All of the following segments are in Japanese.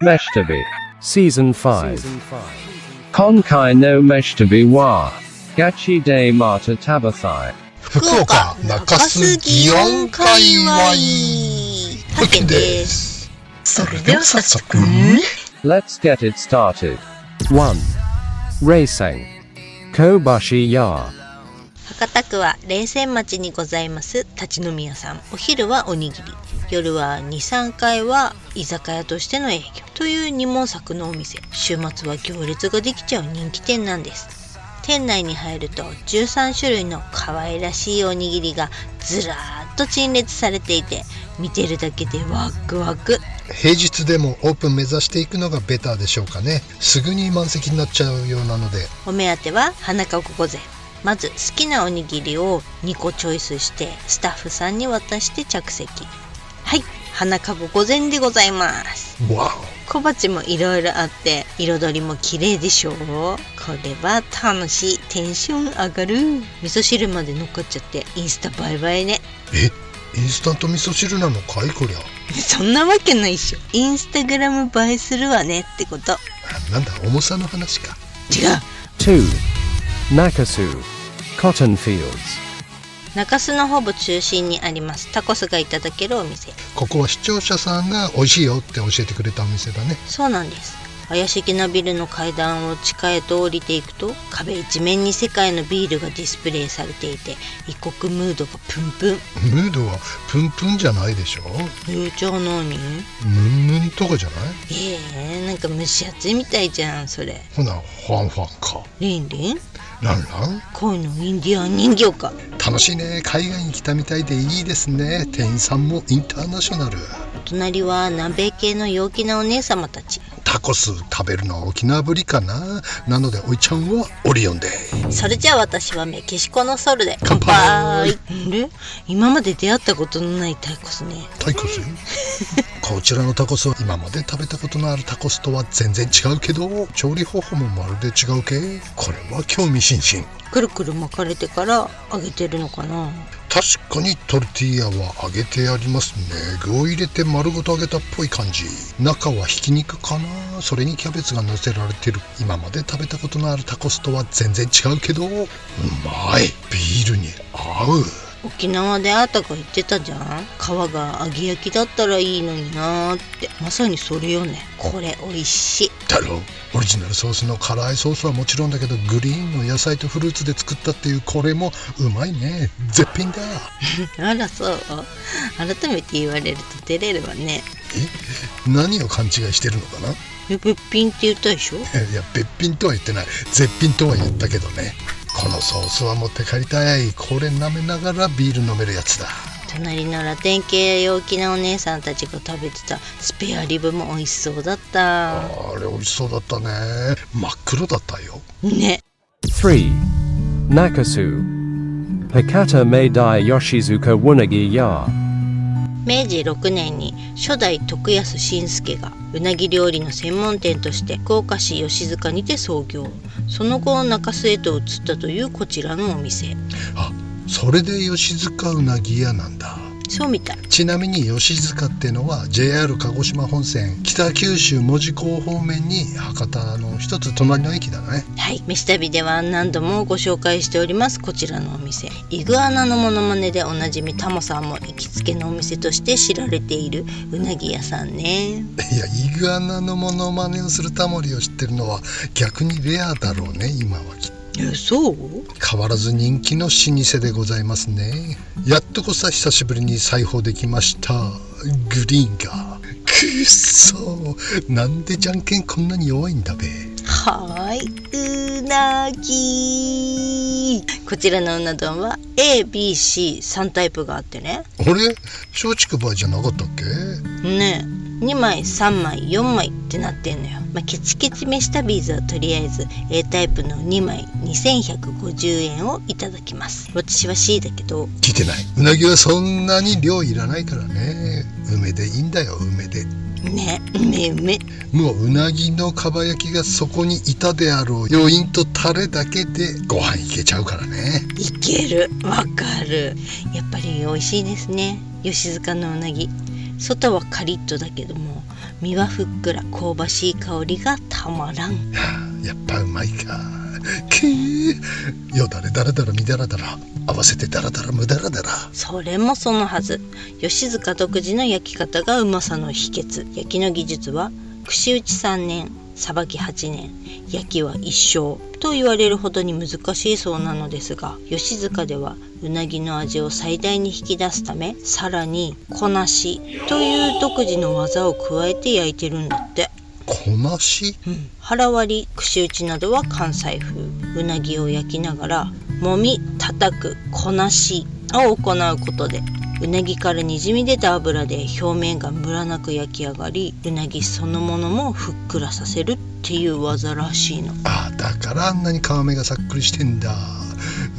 Meshtabi Season 5. 今回のMeshtabiはガチでまた食べたい福岡中洲祇園界隈たけです。それでは早速 Let's get it started 1. Racing Kobashi Ya. 博多区は冷泉町にございます立ち飲み屋さん。お昼はおにぎり、夜は 2,3 回は居酒屋としての営業という二毛作のお店。週末は行列ができちゃう人気店なんです。店内に入ると13種類の可愛らしいおにぎりがずらーっと陳列されていて、見てるだけでワクワク。平日でもオープン目指していくのがベターでしょうかね。すぐに満席になっちゃうようなので。お目当ては花かご御膳。まず好きなおにぎりを2個チョイスしてスタッフさんに渡して着席。はい、花かご御膳でございます。わ小鉢もいろいろあって彩りも綺麗でしょう。これは楽しい。テンション上がる。味噌汁まで乗っかっちゃってインスタ映え映えね。インスタント味噌汁なのかいこりゃ。そんなわけないっしょ。インスタグラム映えするわねってこと。なんだ重さの話か。違う。 2. Nakasu Cotton Fields. 中洲のほぼ中心にありますタコスがいただけるお店。ここは視聴者さんが美味しいよって教えてくれたお店だね。そうなんです。怪しげなビルの階段を地下へと降りていくと、壁一面に世界のビールがディスプレイされていて、異国ムードがプンプン。ムードはプンプンじゃないでしょ。じゃあ何？ムンムンとかじゃない？なんか蒸し暑いみたいじゃんそれ。ほなファンファンか。リンリン？ランラン？恋のインディアン人形か。楽しいね。海外に来たみたいでいいですね。店員さんもインターナショナル。隣は南米系の陽気なお姉様たち。タコス食べるのは沖縄ぶりかな。なのでおいちゃんはオリオンで。それじゃあ私はメキシコのソルで乾杯。で今まで出会ったことのないタコスね。タコスこちらのタコスは今まで食べたことのあるタコスとは全然違うけど、調理方法もまるで違うけ。これは興味津々。くるくる巻かれてから揚げてるのかな。確かにトルティーヤは揚げてありますね。具を入れて丸ごと揚げたっぽい感じ。中はひき肉かな。それにキャベツが乗せられてる。今まで食べたことのあるタコスとは全然違うけどうまい。ビールに合う。沖縄であーたが言ってたじゃん。皮が揚げ焼きだったらいいのになーって。まさにそれよね。これ美味しいだろ。オリジナルソースの辛いソースはもちろんだけど、グリーンの野菜とフルーツで作ったっていうこれもうまいね。絶品だあらそう。改めて言われると照れるわね。何を勘違いしてるのかな。別品って言ったでしょ。いや別品とは言ってない。絶品とは言ったけどね。このソースは持って帰りたい。これ舐めながらビール飲めるやつだ。隣のラテン系陽気なお姉さんたちが食べてたスペアリブも美味しそうだった。あれ美味しそうだったね。真っ黒だったよね。 3. Nakasu Hakata Meidai Yoshizuka Wunagi Ya. 明治6年に初代徳安新助がうなぎ料理の専門店として福岡市吉塚にて創業。その後中洲へと移ったというこちらのお店。あ、それで吉塚うなぎ屋なんだ。そうみたい。ちなみに吉塚ってのは JR 鹿児島本線北九州門司港方面に博多の一つ隣の駅だね。はい、飯旅では何度もご紹介しておりますこちらのお店。イグアナのモノマネでおなじみタモさんも行きつけのお店として知られているうなぎ屋さんね。いや、イグアナのモノマネをするタモリを知ってるのは逆にレアだろうね今はきっと。そう？変わらず人気の老舗でございますね。やっとこさ久しぶりに再訪できました。グリーンがくっそなんでじゃんけんこんなに弱いんだべ。うなぎ。こちらのうな丼は A、B、C3 タイプがあってね。あれ松竹梅じゃなかったっけねえ、2枚3枚4枚ってなってんのよ。ケチケチ飯旅ーズはとりあえず A タイプの2枚2150円をいただきます。私は C だけど。聞いてない。うなぎはそんなに量いらないからね。梅でいいんだよ。梅でね。うめもううなぎのかば焼きがそこにいたであろう余韻とタレだけでご飯いけちゃうからね。いける。わかる。やっぱり美味しいですね吉塚のうなぎ。外はカリッとだけども身はふっくら香ばしい香りがたまらん。やっぱうまいか。けーよだれだらだらみだらだら合わせてだらだらむだらだら。それもそのはず。吉塚独自の焼き方がうまさの秘訣。焼きの技術は串打ち3年、さばき8年、焼きは一生と言われるほどに難しいそうなのですが、吉塚ではうなぎの味を最大に引き出すため、さらにこなしという独自の技を加えて焼いてるんだって。こなし？腹割り、串打ちなどは関西風。うなぎを焼きながらもみ、叩く、こなしを行うことで、うなぎからにじみ出た油で表面がムラなく焼き上がり、うなぎそのものもふっくらさせるっていう技らしいの。だからあんなに皮目がさっくりしてんだ。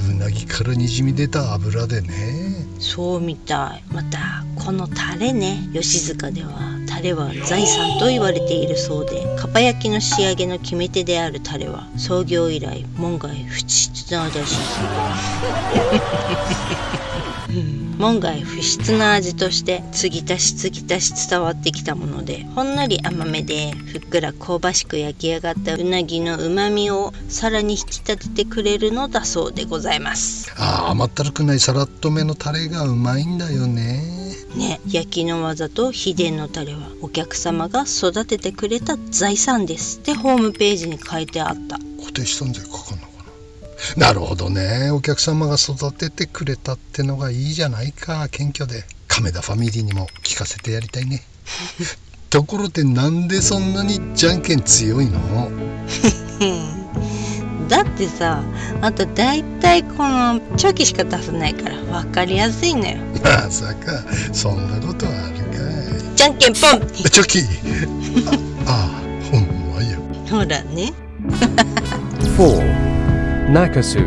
うなぎからにじみ出た油でね。そうみたい。またこのタレね、吉塚ではタレは財産と言われているそうで、かば焼きの仕上げの決め手であるタレは創業以来門外不出な味らしい。門外不出な味として継ぎ足し伝わってきたもので、ほんのり甘めでふっくら香ばしく焼き上がったうなぎのうまみをさらに引き立ててくれるのだそうでございます。甘ったるくないさらっとめのタレがうまいんだよね。焼きの技と秘伝のタレはお客様が育ててくれた財産ですってホームページに書いてあった。固定資産税かかんのかな。なるほどね。お客様が育ててくれたってのがいいじゃないか。謙虚で亀田ファミリーにも聞かせてやりたいね。ところでなんでそんなにじゃんけん強いの？だってさ、あとだいたいこのチョキしか出さないから分かりやすいのよ。まさかそんなことはあるかい。じゃんけんポン。チョキ。ほんまや。ほらね。4. Nakasu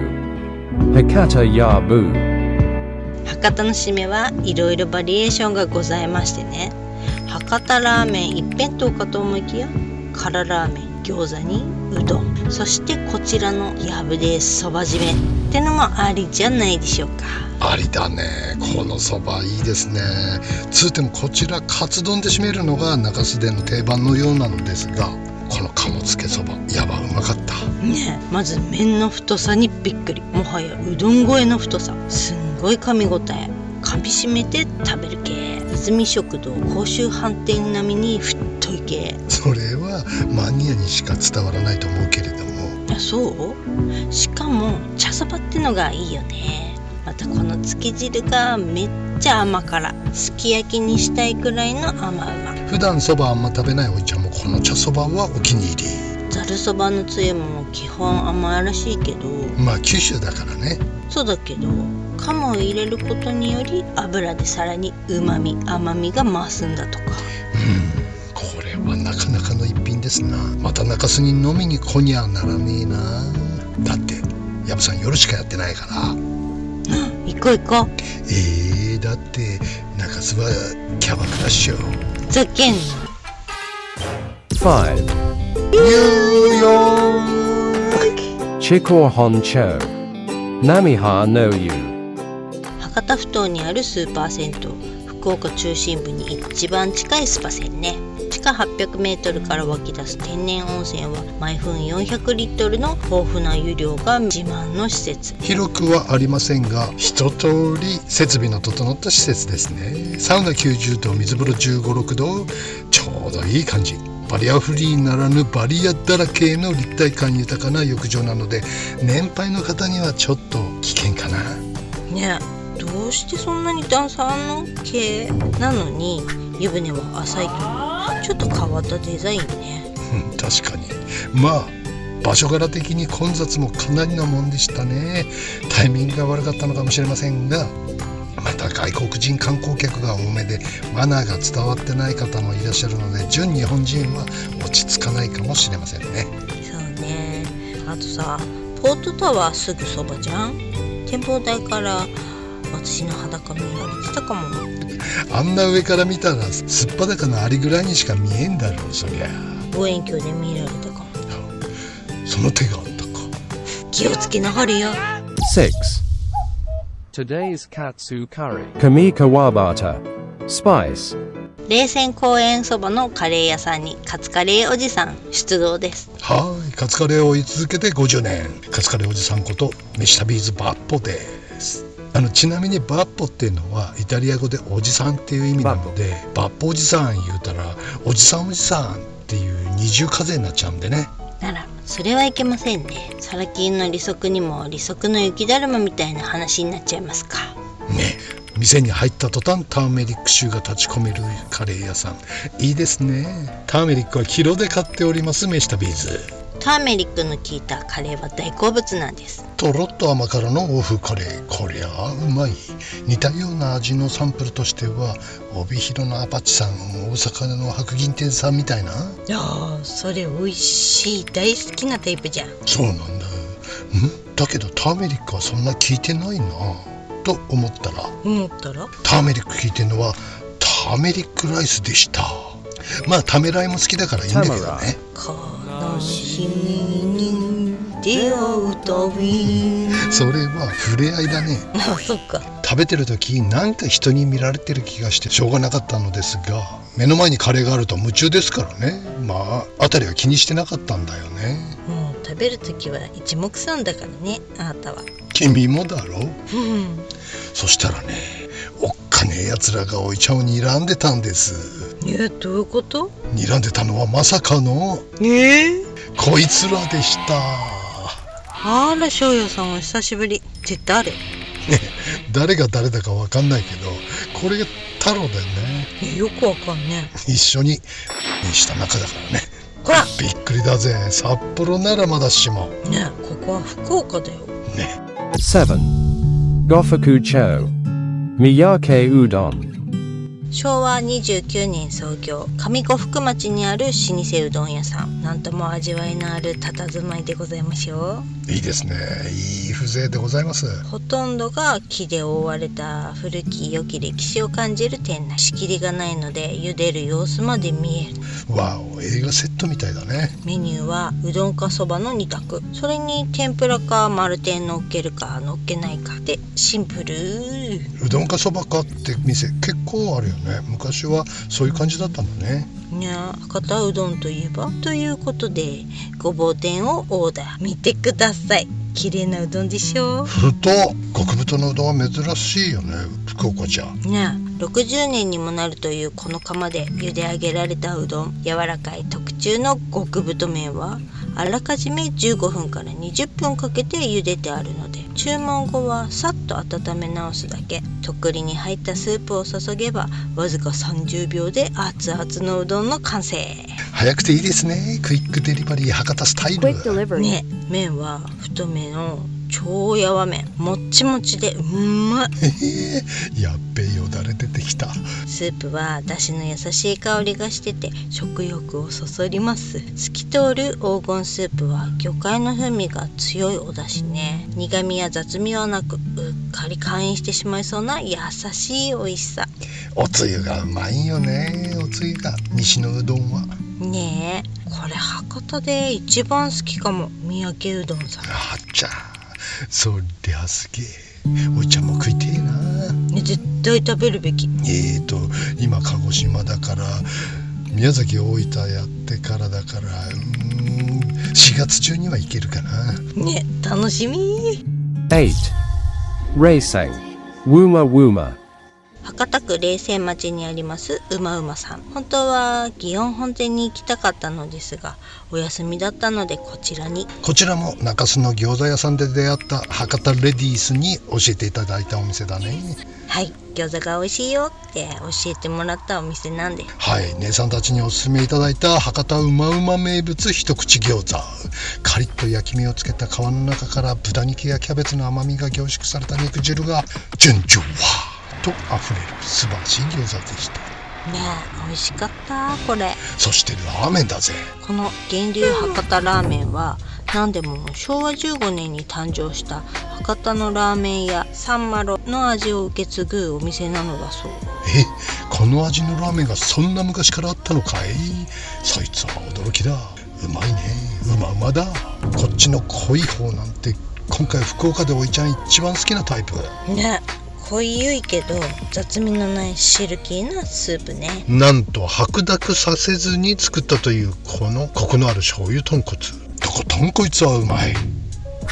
Hakata Yabu。 博多の締めはいろいろバリエーションがございましてね、博多ラーメン一辺倒かと思いきや、辛ラーメン、餃子にうどん、そしてこちらのやぶでそば締めってのもありじゃないでしょうか。ありだね。このそばいいですね。つうてもこちらカツ丼で締めるのが中洲での定番のようなのですが、この鴨つけそばやばうまかったね。まず麺の太さにびっくり。もはやうどん超えの太さ。すんごい噛み応え。噛みしめて食べる系。泉食堂甲州飯店並みに太い系。それはマニアにしか伝わらないと思うけれども。そう？しかも茶そばってのがいいよね。またこのつけ汁がめっちゃ甘辛。すき焼きにしたいくらいの甘うま。普段そばあんま食べないおいちゃんもこの茶そばはお気に入り。ざるそばのつゆも基本甘いらしいけど、九州だからね。そうだけど鴨を入れることにより油でさらにうまみ甘みが増すんだとか。これはなかなかの一品ですな。また中洲に飲みに来にゃならねえな。だってやぶさん夜しかやってないから。行こう行こう。だって中洲はキャバクラっしょ。ざけんな。5. ニューヨーク Chikor Honcho Namiha no Yu。 博多ふ頭にあるスーパー銭湯、福岡中心部に一番近いスパ銭ね。地下800メートルから湧き出す天然温泉は毎分400リットルの豊富な湯量が自慢の施設。広くはありませんが一通り設備の整った施設ですね。サウナ90度、水風呂15、6度、ちょうどいい感じ。バリアフリーならぬバリアだらけの立体感豊かな浴場なので、年配の方にはちょっと危険かな。ねえ、どうしてそんなに段差あんの系なのに湯船は浅いというちょっと変わったデザインね。確かに。場所柄的に混雑もかなりのもんでしたね。タイミングが悪かったのかもしれませんが、また外国人観光客が多めでマナーが伝わってない方もいらっしゃるので、純日本人は落ち着かないかもしれませんね。そうね。あとさ、ポートタワーすぐそばじゃん。展望台から私の裸見られてたかも。あんな上から見たらすっぱだかのアリぐらいにしか見えんだろう。そりゃ望遠鏡で見られたかも。その手があったか。気をつけなはれよ。6. Today's Katsu curry. Kami Kawabata Spice 冷泉公園そばのカレー屋さんにカツカレーおじさん出動です。はい、カツカレーを追い続けて50年、カツカレーおじさんこと飯旅ーズバッポです。ちなみにバッポっていうのはイタリア語でおじさんっていう意味なので、バッポおじさん言うたらおじさんっていう二重課税になっちゃうんでね。ならそれはいけませんね。サラ金の利息にも利息の雪だるまみたいな話になっちゃいますかね。店に入った途端ターメリック臭が立ち込めるカレー屋さん、いいですね。ターメリックはキロで買っております飯旅ーズ。ターメリックの効いたカレーは大好物なんです。とろっと甘辛の欧風カレー、こりゃあうまい。似たような味のサンプルとしては帯広のアパッチさん、大阪の白銀店さんみたいな。それ美味しい、大好きなタイプじゃん。そうなんだ。だけどターメリックはそんな効いてないなと思ったらターメリック効いてるのはターメリックライスでした。まあためらいも好きだからいいんだけどね。悲しみに出会うたびそれは触れ合いだね。そっか。食べてる時なんか人に見られてる気がしてしょうがなかったのですが、目の前にカレーがあると夢中ですからね。まああたりは気にしてなかったんだよね。もう食べる時は一目散だからね、あなたは。君もだろ。そしたらね、おっかねえやつらがおいちゃんを睨んでたんです。どういうこと？睨んでたのはまさかのこいつらでした。あら、翔也さんお久しぶりって誰？誰が誰だかわかんないけど、これが太郎だよね。よくわかんね一緒にした仲だからね。こらびっくりだぜ。札幌ならまだしもね。ここは福岡だよね。7. Gofuku-cho Miyake Udon。昭和29年創業、上古福町にある老舗うどん屋さん。なんとも味わいのある佇まいでございますよ。いいですね。いい風情でございます。ほとんどが木で覆われた古き良き歴史を感じる店内。仕切りがないので茹でる様子まで見える。わお、映画セットみたいだね。メニューはうどんかそばの2択。それに天ぷらか丸天乗っけるか乗っけないかでシンプル。うどんかそばかって店結構あるよね。昔はそういう感じだったんだね。博多うどんといえばということでごぼう天をオーダー。見てください、綺麗なうどんでしょ。太極太のうどんは珍しいよね、福岡じゃ。60年にもなるというこの釜で茹で上げられたうどん。柔らかい特注の極太麺はあらかじめ15分から20分かけて茹でてあるので、注文後はさっと温め直すだけ。とっくりに入ったスープを注げばわずか30秒で熱々のうどんの完成。早くていいですね。クイックデリバリー博多スタイルね。麺は太めの超やわ麺、もっちもちでうまい。やっべえよだれ出てきた。スープはだしの優しい香りがしてて食欲をそそります。透き通る黄金スープは魚介の風味が強いお出汁ね。苦味や雑味はなく、うっかり会員してしまいそうな優しい美味しさ。おつゆがうまいよね。おつゆが西のうどんはねえ、これ博多で一番好きかも。三宅うどんさん。あっちゃ、そりゃすげえ。おいちゃんも食いてえな。絶対食べるべき。今鹿児島だから宮崎大分やってからだから4月中には行けるかな。ね、楽しみ。8. Reisei Wuma Wuma。博多区冷泉町にありますうまうまさん。本当は祇園本店に行きたかったのですがお休みだったのでこちらに。こちらも中洲の餃子屋さんで出会った博多レディースに教えていただいたお店だね。はい、餃子が美味しいよって教えてもらったお店なんで。はい、姉さんたちにおすすめいただいた博多うまうま名物一口餃子。カリッと焼き目をつけた皮の中から豚肉やキャベツの甘みが凝縮された肉汁が順々わと溢れる素晴らしい餃子でしたね。え、美味しかったこれ。そしてラーメンだぜ。この源流博多ラーメンは何でも昭和15年に誕生した博多のラーメン屋サンマロの味を受け継ぐお店なのだそう。この味のラーメンがそんな昔からあったのかい。そいつは驚きだ。うまいね。うまうまだ。こっちの濃い方なんて今回福岡でおいちゃん一番好きなタイプね。濃ゆいけど雑味のないシルキーなスープね。なんと白濁させずに作ったというこのコクのある醤油豚骨。とことんこいつはうまい。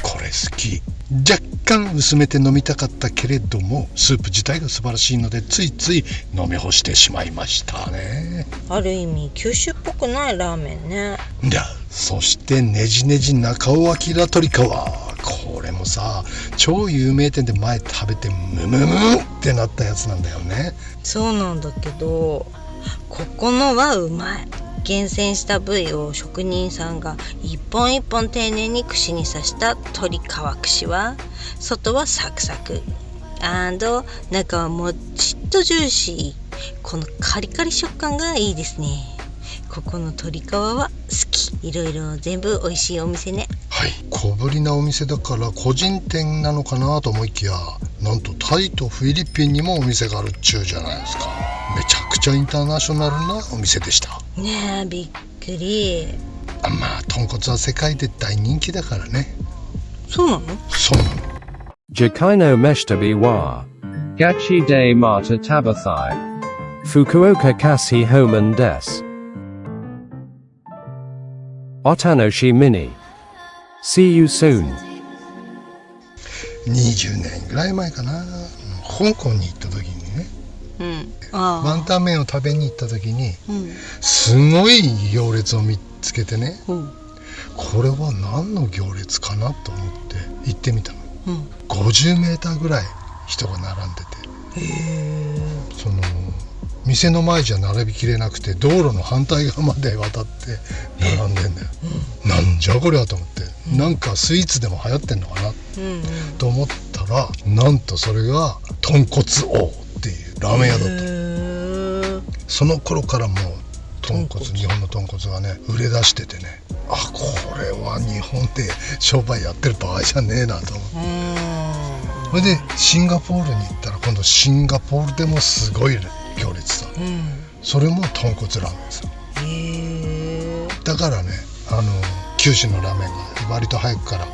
これ好き。若干薄めて飲みたかったけれどもスープ自体が素晴らしいのでついつい飲み干してしまいましたね。ある意味九州っぽくないラーメンね。そしてねじねじ中尾明鶏皮。これもさ超有名店で前食べてムムムってなったやつなんだよね。そうなんだけどここのはうまい。厳選した部位を職人さんが一本一本丁寧に串に刺した鶏皮串は外はサクサク中はもちっとジューシー。このカリカリ食感がいいですね。ここの鶏皮は好き。いろいろ全部美味しいお店ね。はい、小ぶりなお店だから個人店なのかなと思いきやなんとタイとフィリピンにもお店があるっちゅうじゃないですか。めちゃくちゃインターナショナルなお店でしたねえ、びっくり。まあ豚骨は世界で大人気だからね。そうなの？そうなの。 Jakaino Meshtabi wa. Gachi de Mata Tabathai. Fukuoka Kasi Homan des. Otanoshi Mini. See you soon. 20年ぐらい前かな、香港に行った時にね、ワンタン麺を食べに行った時に、すごい行列を見つけてね、これは何の行列かなと思って行ってみたの、50メーターぐらい人が並んでて、その店の前じゃ並びきれなくて道路の反対側まで渡って並んでんだよ、なんじゃこりゃと思って、なんかスイーツでも流行ってんのかな、と思ったらなんとそれが豚骨王っていうラーメン屋だった。その頃からもう日本の豚骨がね売れ出しててね、これは日本で商売やってる場合じゃねえなと思って、それでシンガポールに行ったら今度シンガポールでもすごい行列さ、それも豚骨ラーメンさ、だからね九州のラーメンが割と早くから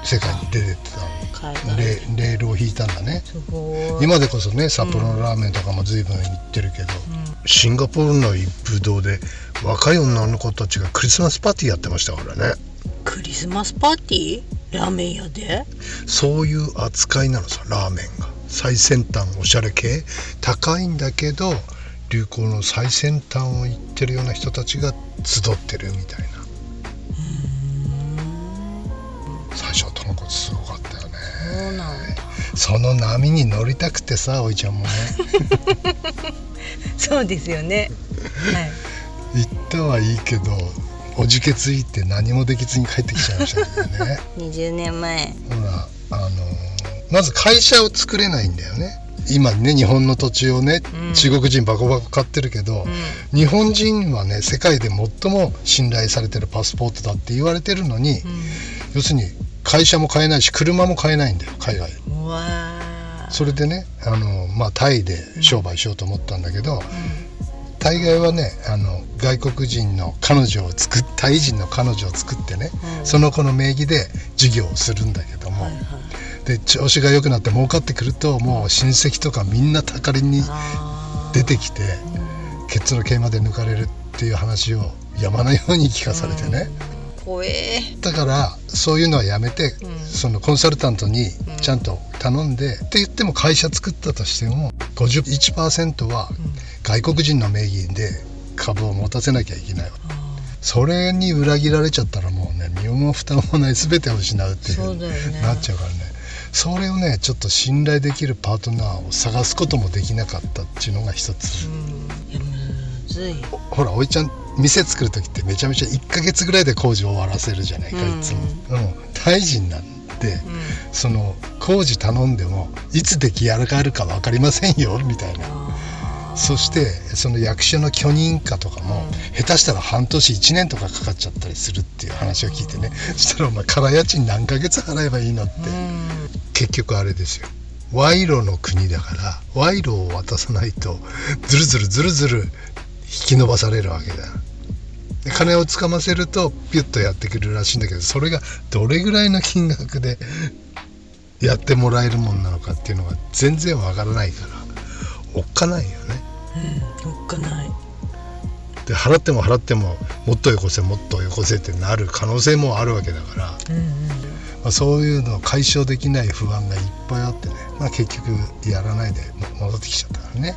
世界に出てってたの、レールを引いたんだね。今でこそね札幌のラーメンとかも随分行ってるけど、シンガポールの一風堂で若い女の子たちがクリスマスパーティーやってましたからね。クリスマスパーティー？ラーメン屋で？そういう扱いなのさ、ラーメンが最先端おしゃれ系高いんだけど流行の最先端を行ってるような人たちが集ってるみたいな。最初は豚骨すごかったよね。そうなんだ。その波に乗りたくてさ、おいちゃんもねそうですよね、行ったはいいけどおじけついて何もできずに帰ってきちゃいましたけどね20年前ほらまず会社を作れないんだよね今ね。日本の土地をね、中国人バコバコ買ってるけど、日本人はね世界で最も信頼されてるパスポートだって言われてるのに、要するに会社も買えないし車も買えないんだよ海外。それでねタイで商売しようと思ったんだけど、大概はね外国人の彼女をタイ人の彼女を作ってね、その子の名義で事業をするんだけども、で調子が良くなって儲かってくるともう親戚とかみんなたかりに出てきて、ケツの毛まで抜かれるっていう話を山のように聞かされてね、怖だからそういうのはやめて、そのコンサルタントにちゃんと頼んで、って言っても会社作ったとしても 51% は外国人の名義で株を持たせなきゃいけないわ。それに裏切られちゃったらもうね身も蓋もない全てを失うっていう、なっちゃうからね。それをねちょっと信頼できるパートナーを探すこともできなかったっていうのが一つ。むずい。ほらおいちゃん店作る時ってめちゃめちゃ1ヶ月ぐらいで工事終わらせるじゃないか、いつも。タイ人なんで、その工事頼んでもいつ出来上がるか分かりませんよみたいな。そしてその役所の許認可とかも、下手したら半年1年とかかかっちゃったりするっていう話を聞いてね、そしたらお前空家賃何ヶ月払えばいいのって、結局あれですよ、賄賂の国だから賄賂を渡さないとずるずるずるずる引き伸ばされるわけだ。で金をつかませるとピュッとやってくるらしいんだけど、それがどれぐらいの金額でやってもらえるもんなのかっていうのが全然わからないからおっかないよね。おっかない。で払ってももっとよこせもっとよこせってなる可能性もあるわけだから、そういうのを解消できない不安がいっぱいあってね、結局やらないで戻ってきちゃったからね。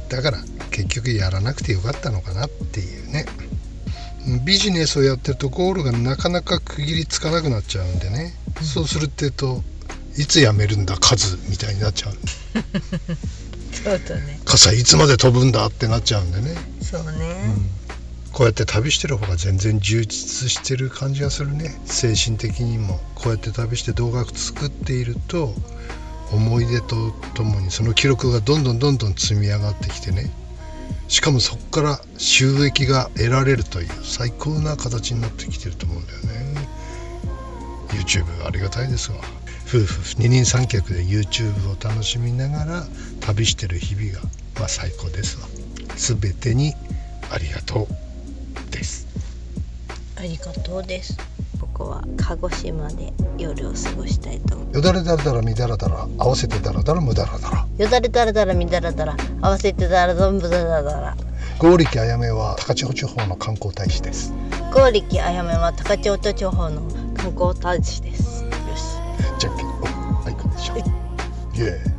だから結局やらなくてよかったのかなっていうね。ビジネスをやってるとゴールがなかなか区切りつかなくなっちゃうんでね、そうするってといつやめるんだ数みたいになっちゃうそうだね。傘いつまで飛ぶんだってなっちゃうんでね。そうね、こうやって旅してる方が全然充実してる感じがするね。精神的にもこうやって旅して動画作っていると思い出とともにその記録がどんどん積み上がってきてね、しかもそこから収益が得られるという最高な形になってきてると思うんだよね。 YouTube ありがたいですわ。夫婦二人三脚で YouTube を楽しみながら旅してる日々が最高ですわ。全てにありがとうです。ありがとうです。ここは鹿児島で夜を過ごしたいと思う。よだれだらだらみだらだら合わせてだらだらむだらだら、よだれだらだらみだらだら合わせてだらだらむだらだら。剛力あやめは高千穂地方の観光大使です。剛力あやめは高千穂地方の観光大使です。よし。じゃんけんはいこんにちは。イエーイ。